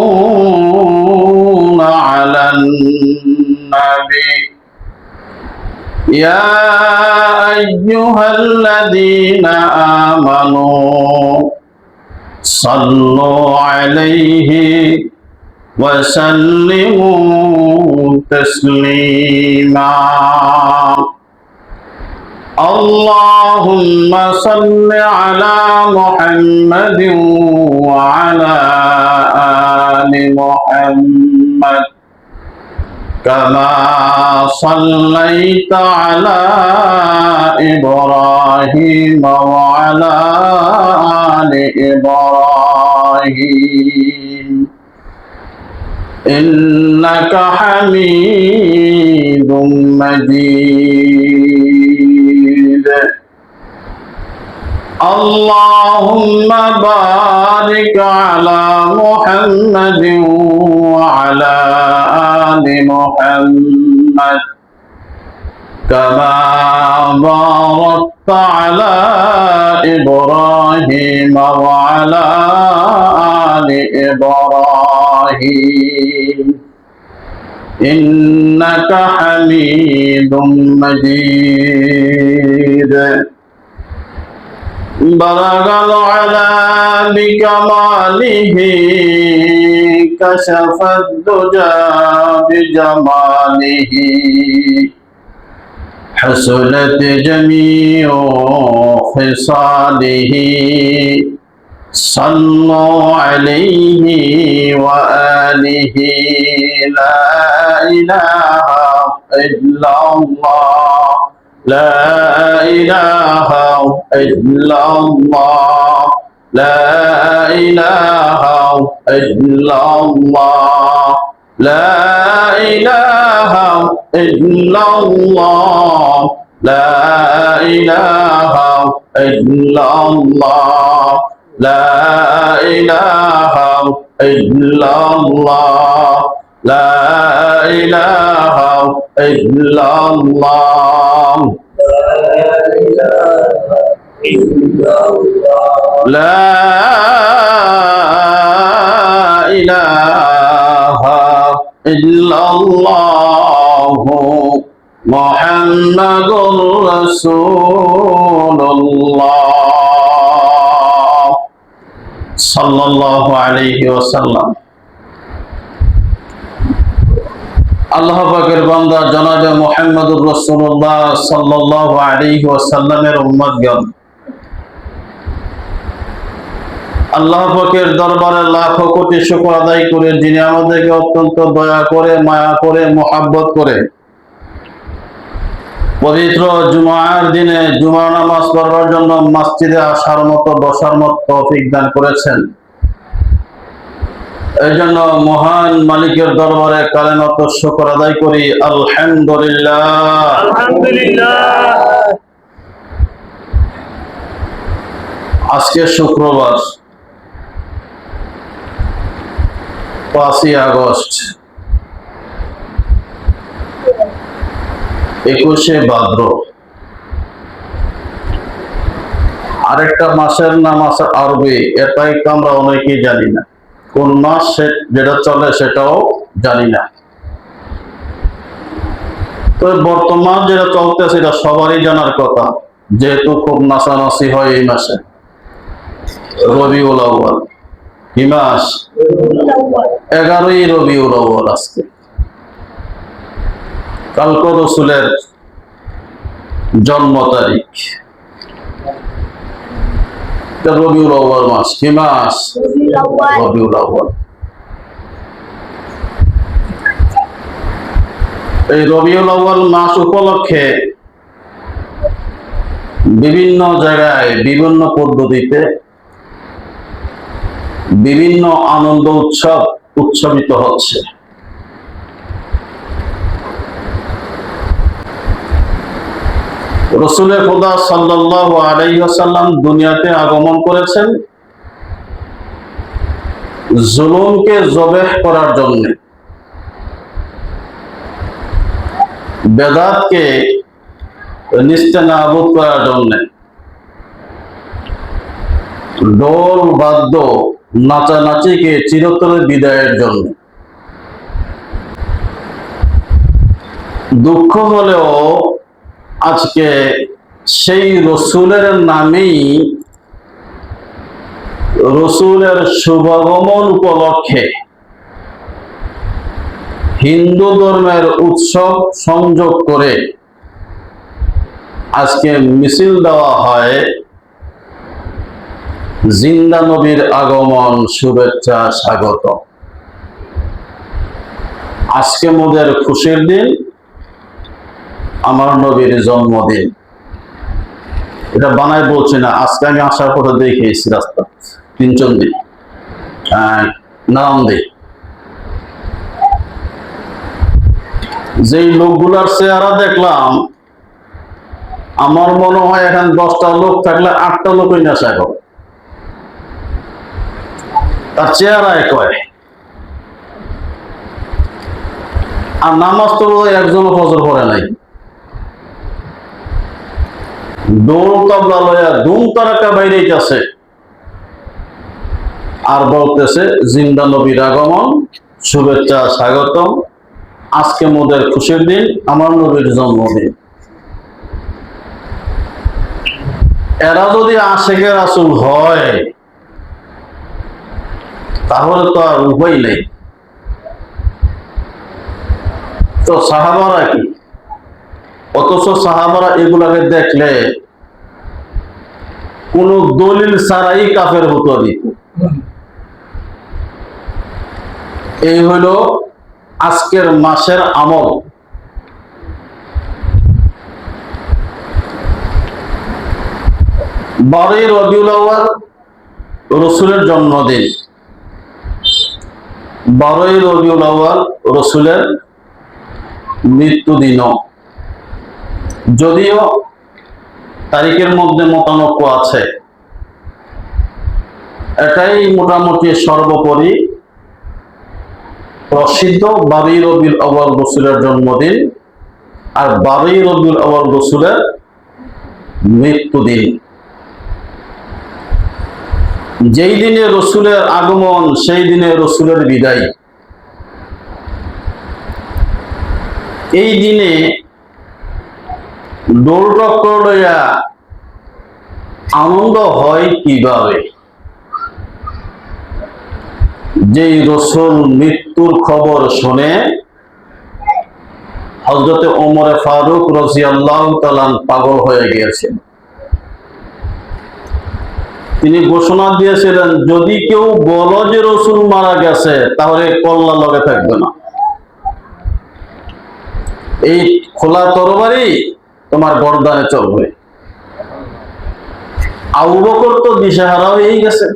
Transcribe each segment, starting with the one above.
يصلون على النبي يا أيها الذين آمنوا صلوا عليه وسلموا تسليما اللهم صل على محمد وعلى آل محمد كما صليت على إبراهيم وعلى آل إبراهيم إنك حميد مجيد اللهم بارك على محمد وعلى آل محمد كما باركت على إبراهيم وعلى آل إبراهيم إنك حميد مجيد بلغ العلا بكماله كشف الدجى بجماله حسنت جميع خصاله صلوا عليه وآله لا إله إلا الله لا إله إلا الله لا إله إلا الله لا إله إلا الله لا إله إلا الله لا إله إلا الله لا إله إلا الله لا إله إلا الله محمد رسول الله صلى الله عليه وسلم আল্লাহ পাকের বান্দা জনাবে মুহাম্মদুর রাসূলুল্লাহ সাল্লাল্লাহু আলাইহি ওয়াসাল্লামের উম্মতগণ, আল্লাহ পাকের দরবারে লাখো কোটি শুকর আদায় করে যিনি আমাদেরকে অত্যন্ত দয়া করে, মায়া করে, মোহাব্বত করে পবিত্র জুমার দিনে জুমার নামাজ পড়ার জন্য মসজিদে আসার মতো, বসার মতো তৌফিক দান করেছেন। এই জন্য মহান মালিকের দরবারে কালেমত শুকর আদায় করি, আলহামদুলিল্লাহ আলহামদুলিল্লাহ। আজকে শুক্রবার 5ই আগস্ট 21শে ভাদ্র। আরেকটা মাসের নাম আছে আরবি, এটাই তো আমরা অনেকেই জানি না। কোন মাস যেটা চলে সেটাও জানি না। তো বর্তমান যেটা চলতেছে এটা সবারই জানার কথা, যেহেতু খুব নাচানাচি হয় এই মাসে। রবিউল আউয়াল, কি মাস? 11ই রবিউল আউয়াল। আজকে কালকে রাসূলের জন্ম তারিখ। রবিউল আউয়াল মাস, কি মাস? রবিউল আউয়াল। এই রবিউল আউয়াল মাস উপলক্ষে বিভিন্ন জায়গায় বিভিন্ন পদ্ধতিতে বিভিন্ন আনন্দ উৎসব উৎসবিত হচ্ছে। রাসূলে খোদা সাল্লাল্লাহু আলাইহি ওয়াসাল্লাম দুনিয়াতে আগমন করেছেন জুলুমকে জবেহ করার জন্য, বেদাতকে নিস্তেনাবুদ করার জন্য। ঢোল বাদ্য নাচানাচিকে চিরতরে বিদায়ের জন্য। দুঃখ হলেও আজকে সেই রসুলের নামেই, রসুলের শুভাগমন উপলক্ষে হিন্দু ধর্মের উৎসব সংযোগ করে আজকে মিছিল দেওয়া হয় জিন্দা নবীর আগমন, শুভেচ্ছা, স্বাগত। আজকে মোদের খুশির দিন, আমার নবীর জন্মদিন। এটা বানাই বলছি না, আজকে আমি আসার পথে দেখেছি রাস্তা তিনচন্দি নারায়ণদি, যেই লোকগুলার চেহারা দেখলাম, আমার মনে হয় এখানে 10টা লোক থাকলে 8টা লোকই নেশা করে। তার চেহারায় কয়, আর নামাজ তো একজনও ফজর পড়ে নাই। দৌড় তবলা লইয়া ধুম তারাকা বাইরে গেছে আর বলতেছে জিন্দা নবীর আগমন, শুভেচ্ছা, স্বাগতম। আজকে মোদের খুশির দিন, আমার নবীর জন্মদিন। এরা যদি আশেকে রাসূল হয় তাহলে তো আর উপায় নেই। তো সাহাবারা কি? অথচ সাহাবারা এগুলাকে দেখলে কোন দলিল ছাড়াই কাফের হতো দিত। এই হইল আজকের মাসের আমল। 12ই রবিউল আউয়াল রসুলের জন্মদিন। 12ই রবিউল আউয়াল রসুলের মৃত্যুদিনও, যদিও তারিখের মধ্যে মতানৈক্য আছে। এটাই মোটামুটি সর্বোপরি প্রসিদ্ধ, 12ই রবিউল আউয়াল রসুলের জন্মদিন আর 12ই রবিউল আউয়াল রসুলের মৃত্যুদিন। যেই দিনে রসুলের আগমন, সেই দিনে রসুলের বিদায়। এই দিনে দোল টক্কর লইয়া আনন্দ হয় কিভাবে? যেই রসুল মৃত্যুর খবর শুনে হযরতে ওমরে ফারুক রাদিয়াল্লাহু তাআলা পাগল হয়ে গিয়েছেন। তিনি ঘোষণা দিয়েছিলেন, যদি কেউ বলো যে রসুল মারা গেছে তাহলে কল্লা লগে থাকবে না, এই খোলা তরবারি তোমার গর্দানে চলবে। আবু বকর তো দিশেহারা হয়েই গেছে,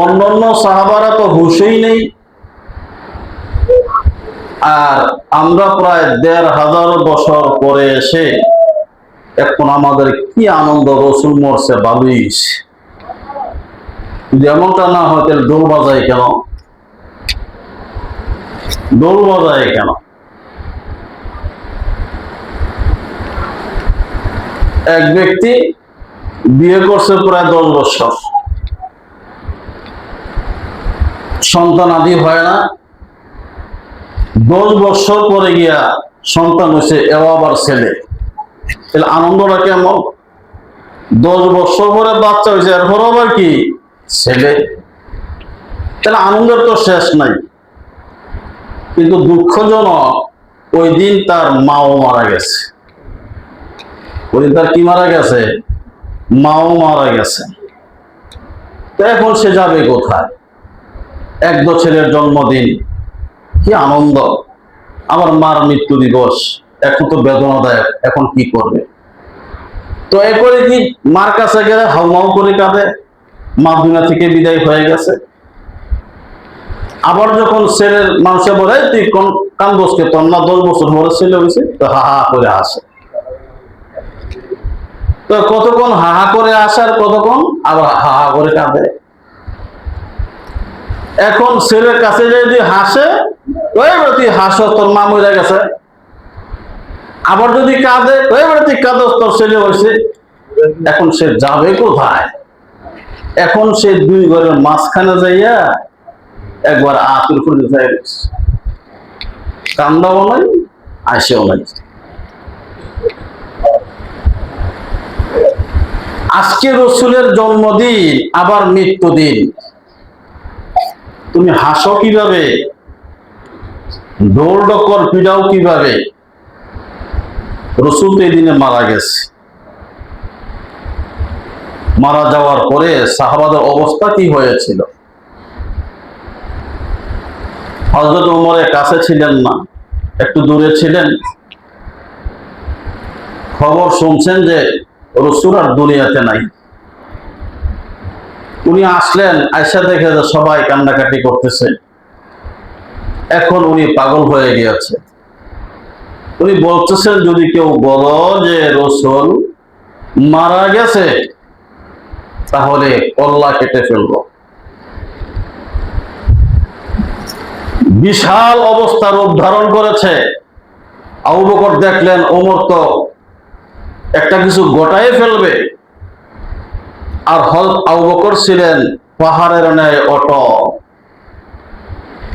অন্যান্য সাহাবারা তো হুঁশই নেই। আর আমরা প্রায় 1500 বছর পরে এসে এখন আমাদের কি আনন্দ, রসুল মরছে, ভালোই। যেমনটা না হয় তাহলে দোল বাজায় কেন? দোল বাজায় কেন? এক ব্যক্তি বিয়ে করছে প্রায় 10 বছর, সন্তান আদি হয় না। 10 বছর পরে গিয়া সন্তান হয়েছে, এও আবার ছেলে। তাহলে আনন্দটা কেমন? 10 বছর পরে বাচ্চা হয়েছে, এরপর আবার কি ছেলে। তাহলে আনন্দের তো শেষ নাই। কিন্তু দুঃখজনক, ওই দিন তার মাও মারা গেছে। ওই দিন তার কি মারা গেছে? মাও মারা গেছে। তো এখন সে যাবে কোথায়? একদো ছেলের জন্মদিন, কি আনন্দ, আমার মার মৃত্যু দিবস, এখন তো বেদনাদায়ক, এখন কি করবে? তো এরপরে কি মার কাছে গেলে হাউমাউ করে কাঁদে, মা দুনিয়া থেকে বিদায় হয়ে গেছে। আবার যখন ছেলের মানুষে বলে তুই কোন কান্দোসকে, তোর না 10 বছর পরে ছেলে হয়েছে, তো হা হা করে হাসে। তো কতক্ষণ হা হা করে আসার, কতক্ষণ আবার হা হা করে কাঁদে। এখন ছেলের কাছে যদি হাসে, ওই তুই হাসো, তোর মা মরে গেছে। আবার যদি কাঁদে, ওই তুই কাঁদস, তোর ছেলে হয়েছে। এখন সে যাবে কোথায়? এখন সে দুই ঘরের মাঝখানে যাইয়া একবার আতুর করে যাই, কান্দাও নাই আসেও নাই। আজকে রসুলের জন্মদিন আবার মৃত্যুদিন, তুমি হাসো কিভাবে, ঢোল ডকর পিড়াও কিভাবে? রসুল তো এই দিনে মারা গেছে। মারা যাওয়ার পরে সাহাবাদের অবস্থা কি হয়েছিল? হযরত ওমরের কাছে ছিলেন না, একটু দূরে ছিলেন। খবর শুনছেন যে রসুল আর দুনিয়াতে নাই। উনি আসলেন, আয়সা দেখে যে সবাই কান্নাকাটি করতেছে। এখন উনি পাগল হয়ে গিয়েছে। উনি বলতেছেন, যদি কেউ বলো যে রসুল মারা গেছে তাহলে কল্লা কেটে ফেলবো। বিশাল অবস্থা রূপ ধারণ করেছে। আবু বকর দেখলেন ওমর তো একটা কিছু গোটায় ফেলবে, আর হযরত আবু বকর ছিলেন পাহাড়ের ন্যায় অটল।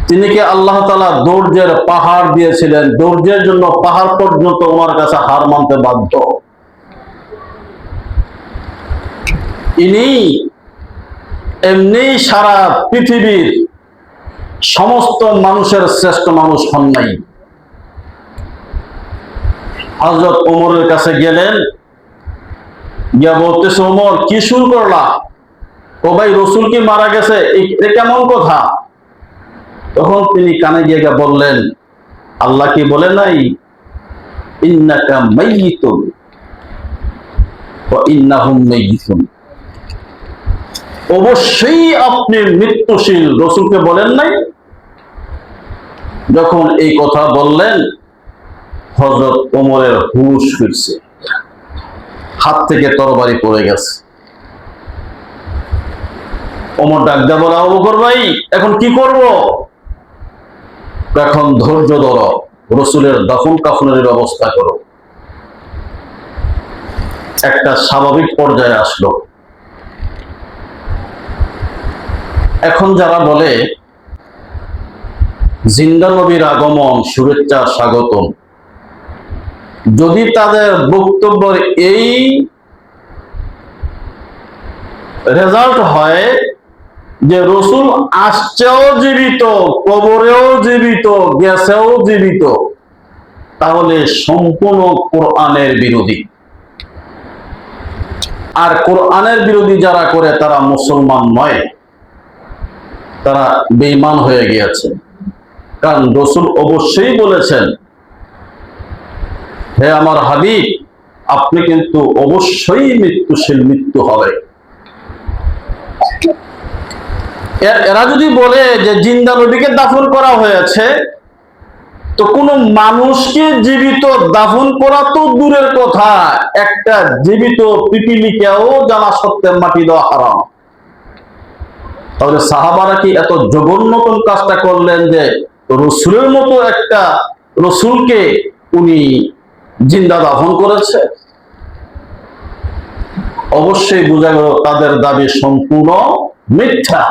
তিনি কি আল্লাহ তাআলা ধৈর্যের পাহাড় দিয়েছিলেন, ধৈর্যের জন্য পাহাড় পর্যন্ত ওনার কাছে হার মানতে বাধ্য। ইনি এমনি সারা পৃথিবীর সমস্ত মানুষের শ্রেষ্ঠ মানুষ হন নাই। হযরত ওমরের কাছে গেলেন, গিয়া বলতেছে, ওমর কি শুরু করলা? ও ভাই, রসুল কি মারা গেছে? এটা কেমন কথা? তখন তিনি কানে গিয়ে বললেন, আল্লাহ কি বলে নাই, ইন্নাকা মাইয়িতুন ওয়া ইন্নাহুম মাইয়িতুন, অবশ্যই আপনি মৃত্যুশীল, রসুলকে বলেন নাই? যখন এই কথা বললেন, হযরত ওমরের হুঁশ ফিরছে, হাত থেকে তরবারি পড়ে গেছে। ওমর ডাক দেয়া বলে, আবু বকর ভাই, এখন কি করব? এখন ধৈর্য ধরো, রসুলের দাফন কাফনের ব্যবস্থা করো। একটা স্বাভাবিক পর্যায়ে আসলো। এখন যারা বলে জিন্দা নবীর আগমন, শুভেচ্ছা, স্বাগতম, যদি তাদের বক্তব্যের এই রেজাল্ট হয় যে রসুল আসছেও জীবিত, কবরেও জীবিত, গেছেও জীবিত, তাহলে সম্পূর্ণ কোরআনের বিরোধী। আর কোরআনের বিরোধী যারা করে তারা মুসলমান নয়, তারা বেঈমান হয়ে গিয়েছে। কারণ রসুল অবশ্যই বলেছেন, হে আমার হাবিব, আপনি কিন্তু অবশ্যই মৃত্যুশীল, মৃত্যু হবে। এরা যদি বলে যে জিন্দা নবীকে দাফন করা হয়েছে, তো কোন মানুষকে জীবিত দাফন করা তো দূরের কথা, একটা জীবিত পিপিলিকাও জানা সত্ত্বে মাটি দেওয়া হারাম। তাহলে সাহাবারা কি এত জঘন্যতম কাজটা করলেন যে রসুলের মতো একটা রসুলকে উনি জিন্দা দাফন করেছে? অবশ্যই বোঝা গেল তাদের দাবি সম্পূর্ণ মিথ্যা।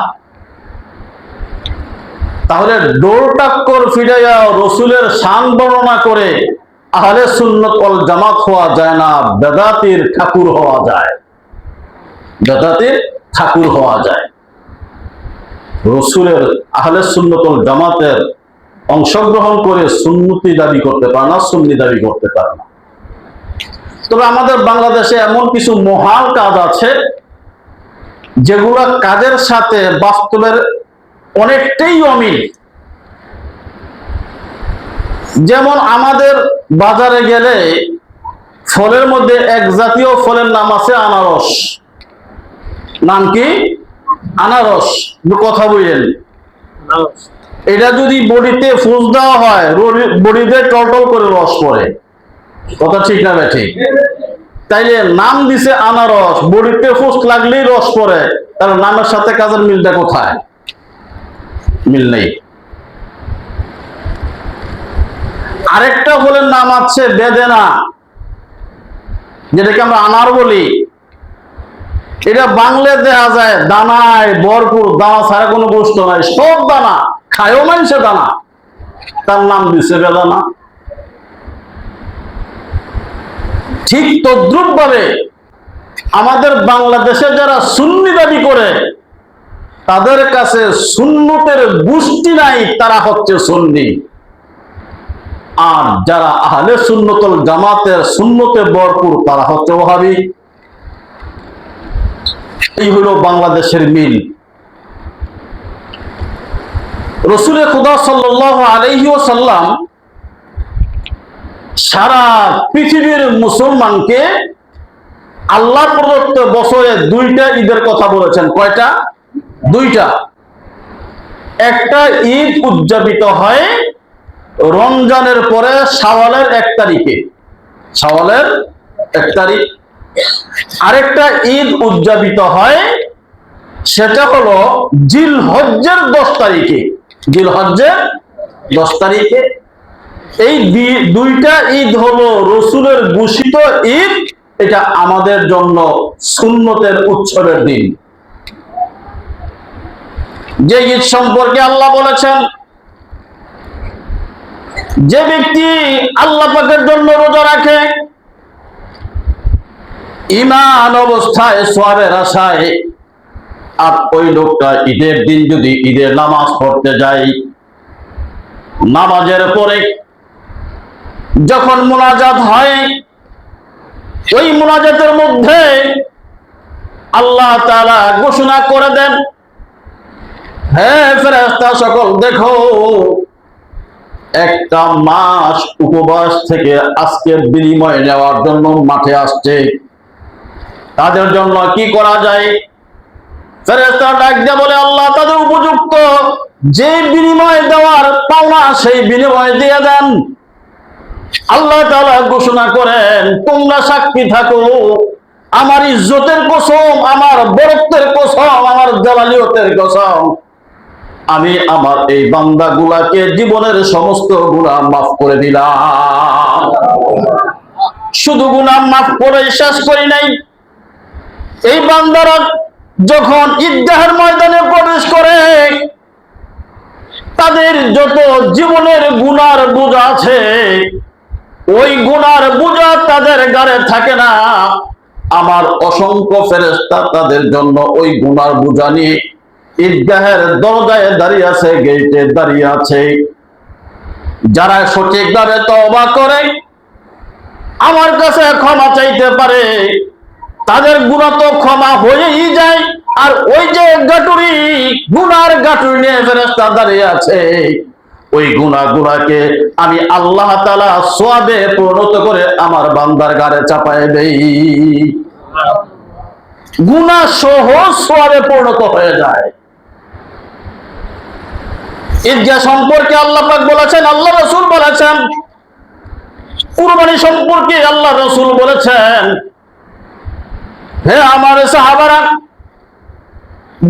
তাহলে ডোর টাক্কর ফিরাইয়া রসুলের শান বর্ণনা করে আহলে সুন্নাত ওয়াল জামাত হওয়া যায় না, বেদাতির ঠাকুর হওয়া যায়। বেদাতির ঠাকুর হওয়া যায়। রসুলের আহলে সুন্নাত ওয়াল জামাতের অংশগ্রহণ করে সুন্নতি দাবি করতে পারে না, সুন্নি দাবি করতে পারে না। তবে আমাদের বাংলাদেশে এমন কিছু মহান কাজ আছে যেগুলা কাজের সাথে বাস্তবের অনেকটাই অমিল। যেমন আমাদের বাজারে গেলে ফলের মধ্যে এক জাতীয় ফলের নাম আছে আনারস। নাম কি? আনারস। কথা বলেন, এটা যদি বডিতে ফুস দেওয়া হয়, বডিতে টলটল করে রস পড়ে। কথা ঠিক না ঠিক? তাইলে নাম দিছে আনারস, বডিতে ফুস লাগলেই রস পড়ে, তাহলে নামের সাথে কাজের মিলটা কোথায়? মিল নেই। আরেকটা ফলের নাম আছে বেদেনা, যেটাকে আমরা আনার বলি। এটা বাংলা দেখা যায় দানায় ভরপুর, দানা ছাড়া কোনো গোস্ত নাই, সব দানা খায়ও মানুষে দানা, তার নাম দিছে বেদানা। ঠিক তদ্রুপ ভাবে আমাদের বাংলাদেশে যারা সুন্নি দাবি করে তাদের কাছে সুন্নতের গোষ্ঠী নাই, তারা হচ্ছে সুন্নি। আর যারা আহলে সুন্নতুল জামাতের সুন্নতে ভরপুর তারা হচ্ছে ওহাবি। এই হলো বাংলাদেশের মিল। রাসূলে খুদা সাল্লাল্লাহু আলাইহি ওয়াসাল্লাম সারা পৃথিবীর মুসলমানকে আল্লাহ প্রদত্ত বছরে 2টা ঈদের কথা বলেছেন। কয়টা? 2টা। একটা ঈদ উদযাপিত হয় রমজানের পরে শাওয়ালের 1 তারিখে, শাওয়ালের 1 তারিখ। আরেকটা ঈদ উদযাপিত হয় সেটা হলো জিলহজ্জের 10 তারিখে, জিলহজ্জের 10 তারিখে। এই 2টা ঈদ হলো রসুলের ঘোষিত ঈদ, এটা আমাদের জন্য সুন্নতের উৎসবের দিন। যে ঈদ সম্পর্কে আল্লাহ বলেছেন, যে ব্যক্তি আল্লাহ পাকের জন্য রোজা রাখে ঈমান অবস্থায় সওয়াবের আশায়, আর ওই লোকটা ঈদের দিন যদি ঈদের নামাজ পড়তে যায়, নামাজের পরে যখন মুনাজাত হয়, ওই মুনাজাতের মধ্যে আল্লাহ তাআলা ঘোষণা করে দেন, হে ফেরেশতা সকল দেখো, একটা মাস উপবাস থেকে আজকের বিনিময় নেওয়ার জন্য মাঠে আসছে, তাদের জন্য কি করা যায়? ফেরেশতারা ডাক দিয়ে বলে, আল্লাহ তাদের উপযুক্ত যে বিনিময় দেওয়ার পাওনা সেই বিনিময় দিয়ে দেন। আল্লাহ তাআলা ঘোষণা করেন, তোমরা সাক্ষী থাকো, আমার ইজ্জতের কসম, আমার বরত্বের কসম, আমার জালালিয়তের কসম, আমি আমার এই বান্দাগুলাকে জীবনের সমস্ত গুনাহ মাফ করে দিলাম। শুধু গুনাহ মাফ করে শেষ করি নাই, এই বান্দারা যখন ঈদগাহের ময়দানে প্রবেশ করে তাদের যত জীবনের গুনার বোঝা আছে, ওই গুনার বোঝা তাদের গাড়ে থাকে না। আমার অসংখ্য ফেরেশতা তাদের জন্য ওই গুনার বোঝা নিয়ে ঈদগাহের দরজায় দাঁড়িয়ে আছে, গেটে দাঁড়িয়ে আছে। যারা সঠিকভাবে তওবা করে আমার কাছে ক্ষমা চাইতে পারে, তাদের গুনাহ তো ক্ষমা হয়েই যায়। আর ওই যে গাটুরি, গুনার গাটুরি নিয়ে ফেরেশতা দাঁড়িয়ে আছে, ওই গুনাহগুলোকে আমি আল্লাহ তাআলা সওয়াবে পরিণত করে আমার বান্দার গাড়ে চাপায় দেই। গুনাহ সহজ সওয়াবে পরিণত হয়ে যায়। ঈদগাহ সম্পর্কে আল্লাহ পাক বলেছেন, আল্লাহ রাসূল বলেছেন, কুরবানি সম্পর্কে আল্লাহ রাসূল বলেছেন, হে আমার সাহাবারা,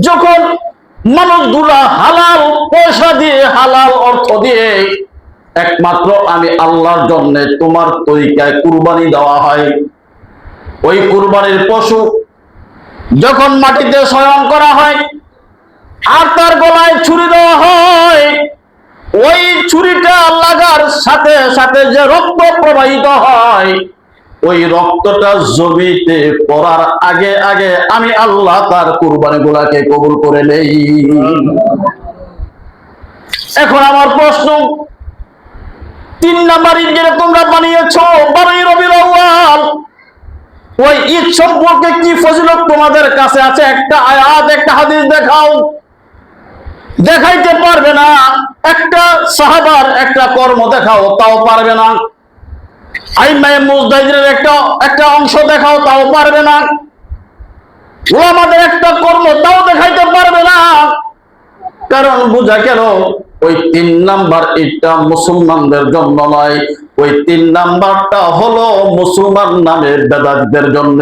যখন মানুষগুলা হালাল পয়সা দিয়ে, হালাল অর্থ দিয়ে একমাত্র আমি আল্লাহর জন্য তোমার তরিকায় কুরবানি দেওয়া হয়, ওই কুরবানির পশু যখন মাটিতে শয়ন করা হয় আর তার গলায় ছুরি দেওয়া হয়, ওই ছুরিটা লাগার সাথে সাথে যে রক্ত প্রবাহিত হয়, ওই রক্তটা জমিতে পড়ার আগে আগে আমি আল্লাহ তার কুরবানিগুলোকে কবুল করে নেই। এখন আমার প্রশ্ন, 3 নাম্বার ঈদ যেটা তোমরা বানিয়েছো 12ই রবিউল আউয়াল, ওই ঈদ সম্পর্কে কি ফজিলত তোমাদের কাছে আছে? একটা আয়াত, একটা হাদিস দেখাও। দেখাইতে পারবে না। একটা সাহাবার একটা কর্ম দেখাও, তাও পারবে না। আইমায়ে মুজতাহিদের একটা অংশ দেখাও, তাও পারবে না। উলামাদের একটা কর্ম, তাও দেখাইতে পারবে না। কারণ বুঝা গেল ওই 3 নাম্বার ঈদটা মুসলমানদের জন্য নয়, ওই 3 নাম্বারটা হলো মুসলমান নামে বেদাতদের জন্য।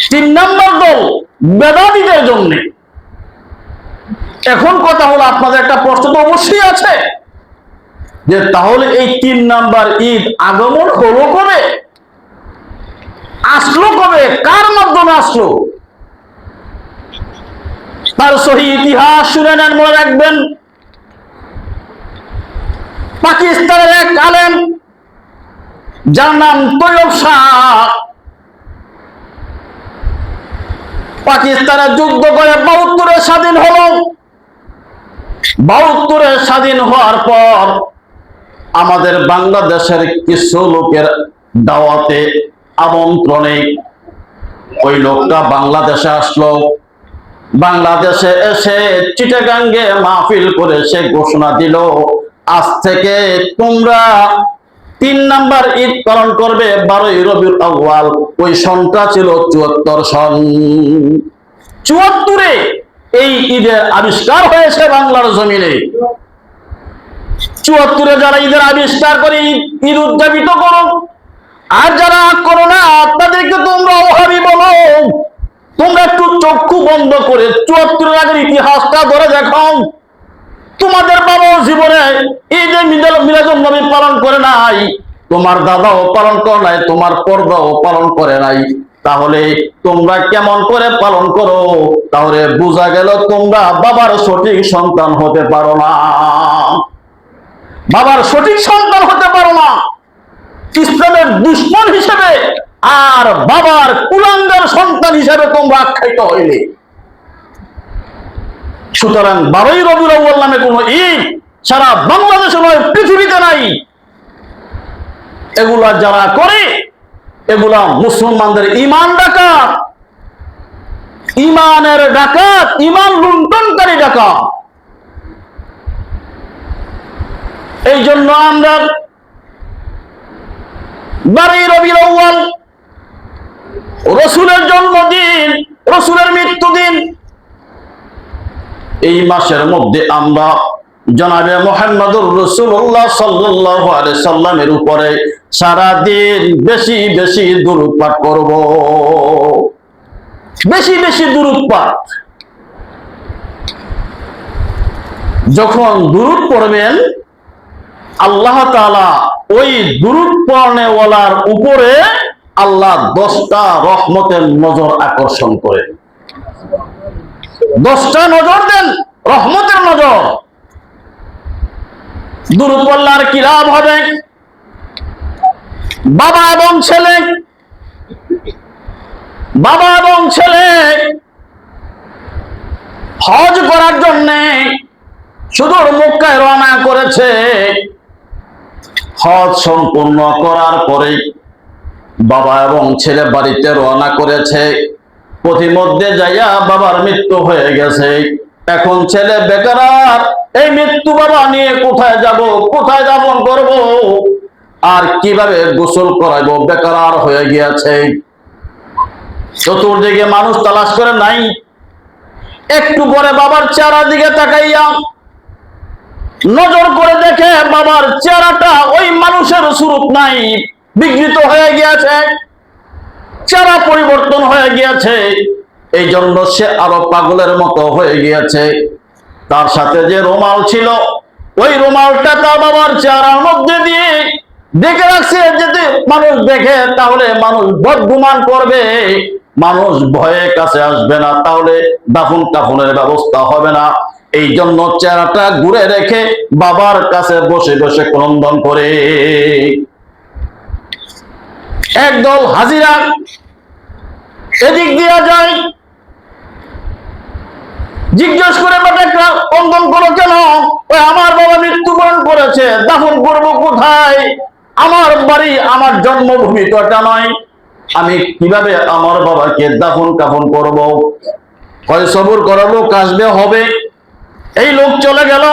3 নাম্বার দল বেদাতীদের জন্য। এখন কথা হলো, আপনাদের একটা প্রশ্ন তো অবশ্যই আছে যে তাহলে এই 3 নাম্বার ঈদ আগমন হলো কবে? আসলো কবে, কার মাধ্যমে আসলো? তার সহি ইতিহাস শুনে নেন, মনে রাখবেন। পাকিস্তানের এক আলেম যার নাম তৈয়ব শাহ, পাকিস্তানের যুদ্ধ করে ৭২-এ স্বাধীন হলো। ৭২-এ স্বাধীন হওয়ার পর আমাদের বাংলাদেশের কিছু লোকের দাওয়াতে, আমন্ত্রণে ওই লোকটা বাংলাদেশে আসলো। বাংলাদেশে এসে চিটাগাঙ্গে মাহফিল করে সে ঘোষণা দিল, আজ থেকে তোমরা ৩ নাম্বার ঈদ পালন করবে ১২ই রবিউল আউয়াল। ওই সনটা ছিল ৭৪ সন। ৭৪-এ এই ঈদের আবিষ্কার হয়েছে বাংলার জমিনে। ৭৪-এ যারা ঈদের আবিষ্কার করে ঈদ উদযাপিত করো, আর যারা করো না তাদেরকে তোমরা ওহাবি বলো। তোমরা একটু চক্ষু বন্ধ করে ৭৪-এর আগের ইতিহাসটা ধরে দেখো। তোমাদের বাবাও জীবনে এই যে মিলাদুন নবী পালন করে নাই, তোমার দাদাও পালন করে নাই, তোমার পর্দাও পালন করে নাই, তাহলে তোমরা কেমন করে পালন করো? তাহলে বোঝা গেল তোমরা বাবার সঠিক সন্তান হতে পারো না। বাবার সঠিক সন্তান হতে পারো না, ইসলামের দুশ্মন হিসেবে আর বাবার কুলাঙ্গার সন্তান হিসেবে তোমরা আখ্যায়িত হইলে। সুতরাং ১২ই রবিউল আউয়াল নামে কোন ঈদ সারা বাংলাদেশে নয়, পৃথিবীতে নাই। এগুলা যারা করে এগুলা মুসলমানদের ইমান ডাকাত, ইমানের ডাকাত, ইমান লুণ্ঠনকারী ডাকাত। এই জন্য আমরা ১২ই রবিউল আউয়াল রাসূলের জন্মদিন, রাসূলের মৃত্যুদিন, এই মাসের মধ্যে আমরা জনাবে মুহাম্মদুর রাসূলুল্লাহ সাল্লাল্লাহু আলাইহি সাল্লামের উপরে সারা দিন বেশি বেশি দুরূদ পাঠ করব। বেশি বেশি দুরূদ পাঠ। যখন দুরূদ পড়বেন, আল্লাহ তাআলা ওই দুরূদ পড়নেওয়ালার উপরে আল্লাহ 10টা রহমতের নজর আকর্ষণ করেন। 10টা নজর দেন, রহমতের নজর। দুরূদ পড়লে আর কি লাভ হবে? বাবা এবং ছেলে, বাবা এবং ছেলে হজ করার জন্য সুদূর মক্কায় রওনা করেছে। হজ সম্পূর্ণ করার পরে বাবা এবং ছেলে বাড়িতে রওনা করেছে। পথিমধ্যে যাইয়া বাবার মৃত্যু হয়ে গেছে। এখন ছেলে বেকার, এই মৃত্যু বাবা নিয়ে কোথায় যাব, কোথায় দাফন করব, আর কিভাবে গোসল করাইবো, বেকার হয়ে গিয়েছে। চতুর্দিকে মানুষ তালাশ করে নাই। একটু পরে বাবার চেহারার দিকে তাকাইয়া নজর করে দেখে বাবার চেহারাটা ওই মানুষের সুরূপ নাই, বিকৃত হয়ে গিয়েছে, চেহারা পরিবর্তন হয়ে গিয়েছে। এই জন্য সে আরো পাগলের মতো হয়ে গিয়েছে। তার সাথে যে রুমাল ছিল, ওই রুমালটা তার বাবার চেহারার মধ্যে দিয়ে দেখে রাখছে, যদি মানুষ দেখে তাহলে মানুষ বদগুমান করবে, মানুষ ভয়ে কাছে আসবে না, তাহলে দাফন কাফনের ব্যবস্থা হবে না। এই জন্য চেহারাটা ঘুরে রেখে বাবার কাছে বসে বসে ক্রন্দন করে। একদল হাজিরা এদিক দিয়ে যায়, জিজ্ঞেস করে বেটা ক্রন্দন করো কেন? ওই আমার বাবা মৃত্যুবরণ করেছে, দাফন করব কোথায়? আমার বাড়ি, আমার জন্মভূমি তো এটা নয়, আমি কিভাবে আমার বাবাকে দাফন কাফন করব? কয় সবুর করো, লোক আসবে, হবে। এই লোক চলে গেল।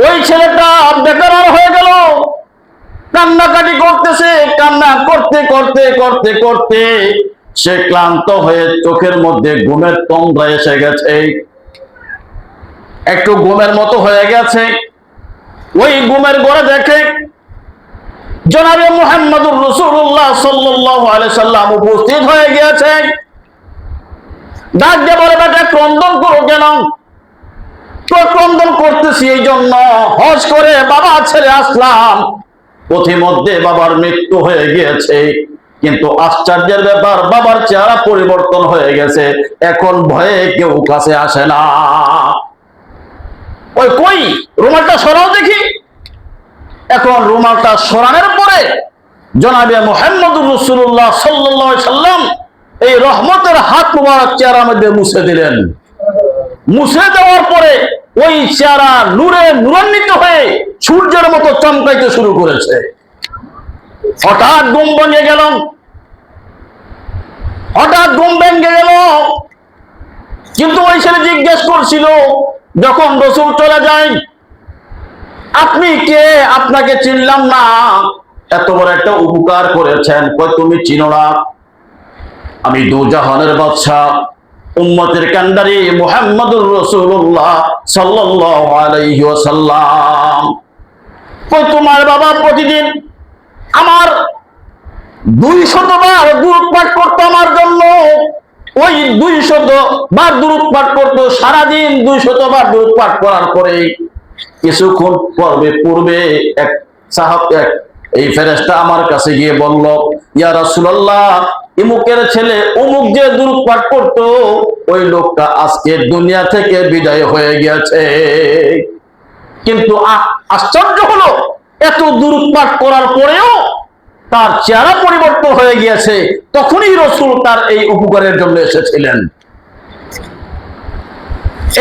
ওই ছেলেটা বেকার হয়ে গেল, কান্নাকাটি করতেছে। কান্না করতে করতে করতে করতে সে ক্লান্ত হয়ে চোখের মধ্যে ঘুমের তন্দ্রা এসে গেছে, একটু ঘুমের মতো হয়ে গেছে। ওই ঘুমের ঘরে দেখে জনাবে মুহাম্মদুর রাসূলুল্লাহ সাল্লাল্লাহু আলাইহি সাল্লাম উপস্থিত হয়ে গিয়েছে। ডাক দিয়ে বলে, বেটা ক্রন্দন করো কেন? তো ক্রন্দন করতেছি এই জন্য, হজ করে বাবা ছেড়ে আসলাম, পথিমধ্যে বাবার মৃত্যু হয়ে গিয়েছে। কিন্তু আশ্চর্যের ব্যাপার, বাবার চেহারা পরিবর্তন হয়ে গেছে, এখন ভয়ে কেউ কাছে আসে না। ওই কই রুমালটা সরাও দেখি। এখন রুমালটা সরানোর পরে জনাবে মুহাম্মদুর রাসূলুল্লাহ সাল্লাল্লাহু আলাইহি সাল্লাম এই রহমতের হাত মুবারক চেহারার মধ্যে মুছে দিলেন। মুছে দেওয়ার পরে ওই চেহারা নূরে নূরান্বিত হয়ে সূর্যের মতো চমকাইতে শুরু করেছে। হঠাৎ ঘুম ভেঙে গেল, হঠাৎ ঘুম ভেঙে গেল। কিন্তু ওই ছেলে জিজ্ঞেস করছিল যখন রাসূল চলে যায়, আপনি কে? আপনাকে চিনলাম না। এত বড় একটা উপকার করেছেন, কই তুমি চিনো না? আমি দুজাহানের বাদশা, উম্মতের কান্ডারি মুহাম্মদুর রাসূলুল্লাহ সাল্লাল্লাহু আলাইহি ওয়াসাল্লাম। কই তোমার বাবা প্রতিদিন আমার 200 বার দুরূদ পাঠ করতো আমার জন্য। ওই 200 বার দুরূদ পাঠ করতো, সারাদিন 200 বার দুরূদ পাঠ করার পরে কিছুক্ষণ পূর্বে এক সাহাবা, এই ফেরেশতা আমার কাছে গিয়ে বলল, ইয়া রাসূলুল্লাহ, ইমুকের ছেলে অমুক যে দুরূদ পাঠ করতো, ওই লোকটা আজকে দুনিয়া থেকে বিদায় হয়ে গেছে। কিন্তু আশ্চর্য হলো, এত দুরূদ পাঠ করার পরেও তার চেহারা পরিবর্তন হয়ে গিয়েছে। তখনই রাসূল তার এই উপকারের জন্য এসেছিলেন।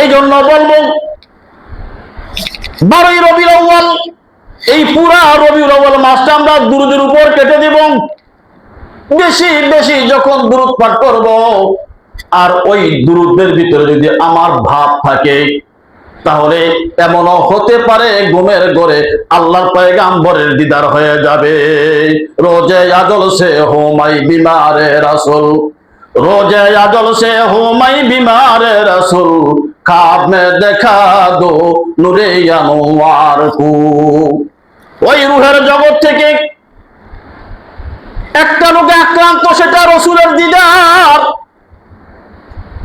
এই জন্য বলবো 12ই রবিউল আউয়াল, এই পুরা রবিউল আউয়াল মাসটা আমরা দুরূদের উপর কেটে দিব। বেশি বেশি যখন দুরূদ পাঠ করব, আর ওই দুরূদের ভিতরে যদি আমার ভাব থাকে, তাহলে এমনও হতে পারে ঘুমের ঘরে আল্লাহর পয়গাম্বরের দিদার হয়ে যাবে। রোজে আজল সে হো মাই বিমারে রাসূল, रोजे अजल से हो मैं बीमार रसूल, ख्वाब में देखा दो नूरे अनवार को। ওই রূহের জগৎ থেকে একটা লোকে আক্রান্ত, সেটা রসুলের দিদার।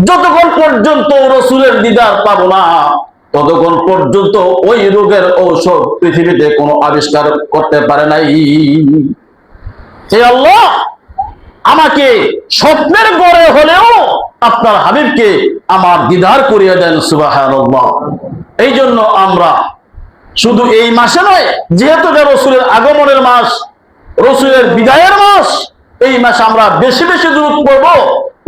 যতক্ষণ পর্যন্ত রসুলের দিদার পাবো না, ততক্ষণ পর্যন্ত ওই রোগের ঔষধ পৃথিবীতে কোনো আবিষ্কার করতে পারে নাই। হে আল্লাহ, আমাকে স্বপ্নের গড়ে হলেও আপনার হাবিবকে আমার দিদার করিয়ে দেন। সুবহানাল্লাহ। এই জন্য আমরা শুধু এই মাসে নয়, যেহেতু এটা রসুলের আগমনের মাস, রসুলের বিদায়ের মাস, এই মাসে আমরা বেশি বেশি দুরূদ পড়বো,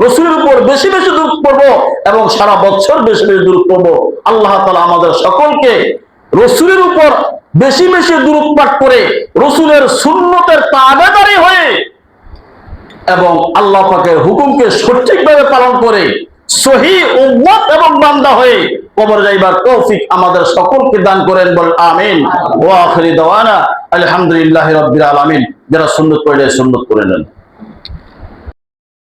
রসুলের উপর বেশি বেশি দুরূদ পড়বো এবং সারা বছর বেশি বেশি দুরূদ পড়বো। আল্লাহ তাআলা আমাদের সকলকে রসুলের উপর বেশি বেশি দুরূদ পাঠ করে রসুলের সুন্নতের তাবেদারি হয়ে এবং আল্লাহ পাকের হুকুমকে সঠিকভাবে পালন করে সহিহ উম্মত এবং বান্দা হয়ে কবর যাইবার তৌফিক আমাদের সকলকে দান করেন। বল আমিন। ওয়া আখিরি দাওয়ানা আলহামদুলিল্লাহি রাব্বিল আলামিন। যারা সুন্নাত পড়ে সুন্নাত করে নেন।